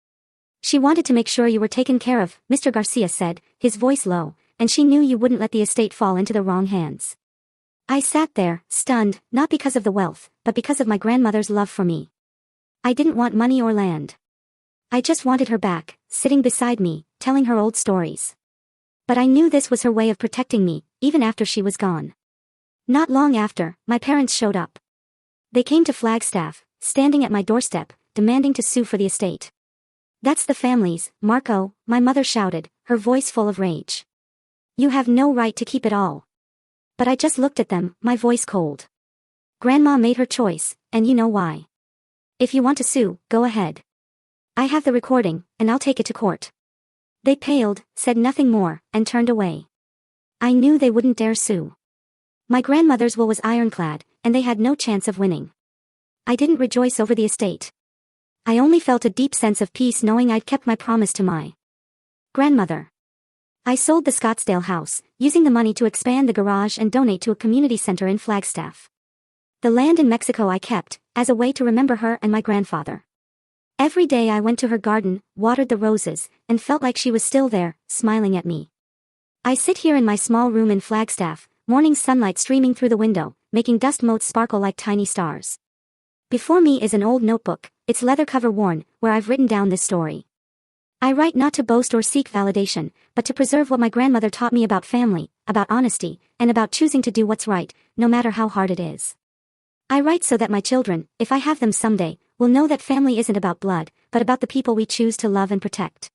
She wanted to make sure you were taken care of, Mr. Garcia said, his voice low, and she knew you wouldn't let the estate fall into the wrong hands. I sat there, stunned, not because of the wealth, but because of my grandmother's love for me. I didn't want money or land. I just wanted her back, sitting beside me, telling her old stories. But I knew this was her way of protecting me, even after she was gone. Not long after, my parents showed up. They came to Flagstaff, standing at my doorstep, demanding to sue for the estate. That's the family's, Marco, my mother shouted, her voice full of rage. You have no right to keep it all. But I just looked at them, my voice cold. Grandma made her choice, and you know why. If you want to sue, go ahead. I have the recording, and I'll take it to court. They paled, said nothing more, and turned away. I knew they wouldn't dare sue. My grandmother's will was ironclad, and they had no chance of winning. I didn't rejoice over the estate. I only felt a deep sense of peace knowing I'd kept my promise to my grandmother. I sold the Scottsdale house, using the money to expand the garage and donate to a community center in Flagstaff. The land in Mexico I kept, as a way to remember her and my grandfather. Every day I went to her garden, watered the roses, and felt like she was still there, smiling at me. I sit here in my small room in Flagstaff, morning sunlight streaming through the window, making dust motes sparkle like tiny stars. Before me is an old notebook, its leather cover worn, where I've written down this story. I write not to boast or seek validation, but to preserve what my grandmother taught me about family, about honesty, and about choosing to do what's right, no matter how hard it is. I write so that my children, if I have them someday, will know that family isn't about blood, but about the people we choose to love and protect.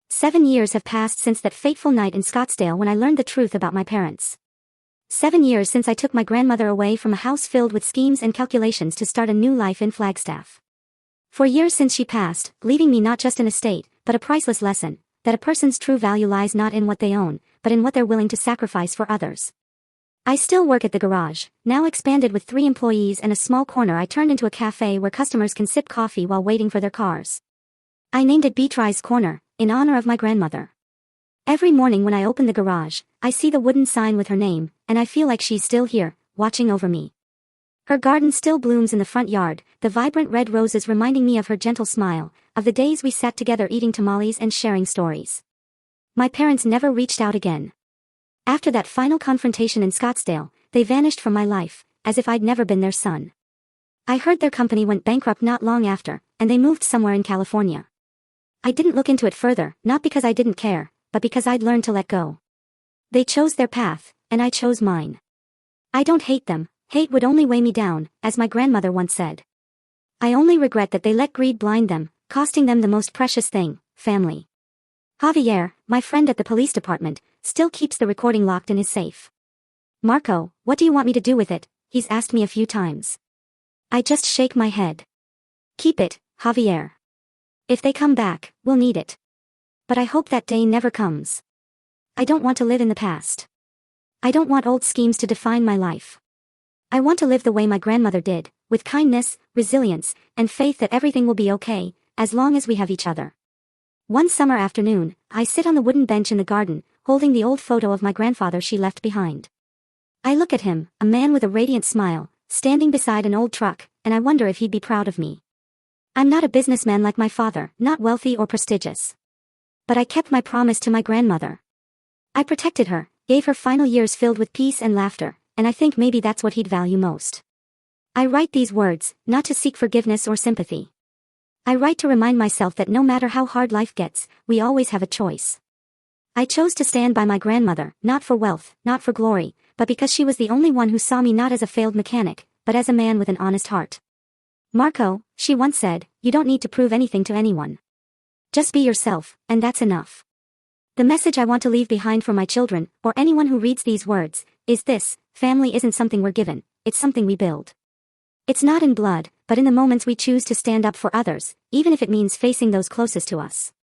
7 years have passed since that fateful night in Scottsdale when I learned the truth about my parents. 7 years since I took my grandmother away from a house filled with schemes and calculations to start a new life in Flagstaff. 4 years since she passed, leaving me not just an estate, but a priceless lesson, that a person's true value lies not in what they own, but in what they're willing to sacrifice for others. I still work at the garage, now expanded with 3 employees and a small corner I turned into a cafe where customers can sip coffee while waiting for their cars. I named it Beatrice Corner, in honor of my grandmother. Every morning when I open the garage, I see the wooden sign with her name, and I feel like she's still here, watching over me. Her garden still blooms in the front yard, the vibrant red roses reminding me of her gentle smile, of the days we sat together eating tamales and sharing stories. My parents never reached out again. After that final confrontation in Scottsdale, they vanished from my life, as if I'd never been their son. I heard their company went bankrupt not long after, and they moved somewhere in California. I didn't look into it further, not because I didn't care, but because I'd learned to let go. They chose their path, and I chose mine. I don't hate them. Hate would only weigh me down, as my grandmother once said. I only regret that they let greed blind them, costing them the most precious thing, family. Javier, my friend at the police department, still keeps the recording locked in his safe. Marco, what do you want me to do with it? He's asked me a few times. I just shake my head. Keep it, Javier. If they come back, we'll need it. But I hope that day never comes. I don't want to live in the past. I don't want old schemes to define my life. I want to live the way my grandmother did, with kindness, resilience, and faith that everything will be okay, as long as we have each other. One summer afternoon, I sit on the wooden bench in the garden, holding the old photo of my grandfather she left behind. I look at him, a man with a radiant smile, standing beside an old truck, and I wonder if he'd be proud of me. I'm not a businessman like my father, not wealthy or prestigious. But I kept my promise to my grandmother. I protected her, gave her final years filled with peace and laughter, and I think maybe that's what he'd value most. I write these words, not to seek forgiveness or sympathy. I write to remind myself that no matter how hard life gets, we always have a choice. I chose to stand by my grandmother, not for wealth, not for glory, but because she was the only one who saw me not as a failed mechanic, but as a man with an honest heart. Marco, she once said, you don't need to prove anything to anyone. Just be yourself, and that's enough. The message I want to leave behind for my children, or anyone who reads these words, is this: family isn't something we're given, it's something we build. It's not in blood, but in the moments we choose to stand up for others, even if it means facing those closest to us.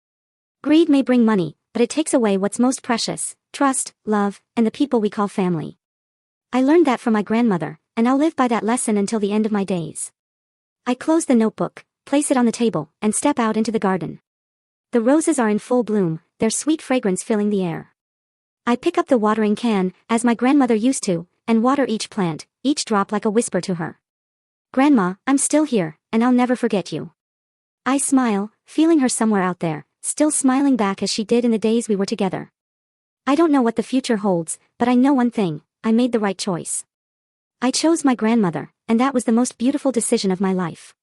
Greed may bring money, but it takes away what's most precious: trust, love, and the people we call family. I learned that from my grandmother, and I'll live by that lesson until the end of my days. I close the notebook, place it on the table, and step out into the garden. The roses are in full bloom, their sweet fragrance filling the air. I pick up the watering can, as my grandmother used to, and water each plant, each drop like a whisper to her. Grandma, I'm still here, and I'll never forget you. I smile, feeling her somewhere out there, still smiling back as she did in the days we were together. I don't know what the future holds, but I know one thing: I made the right choice. I chose my grandmother, and that was the most beautiful decision of my life.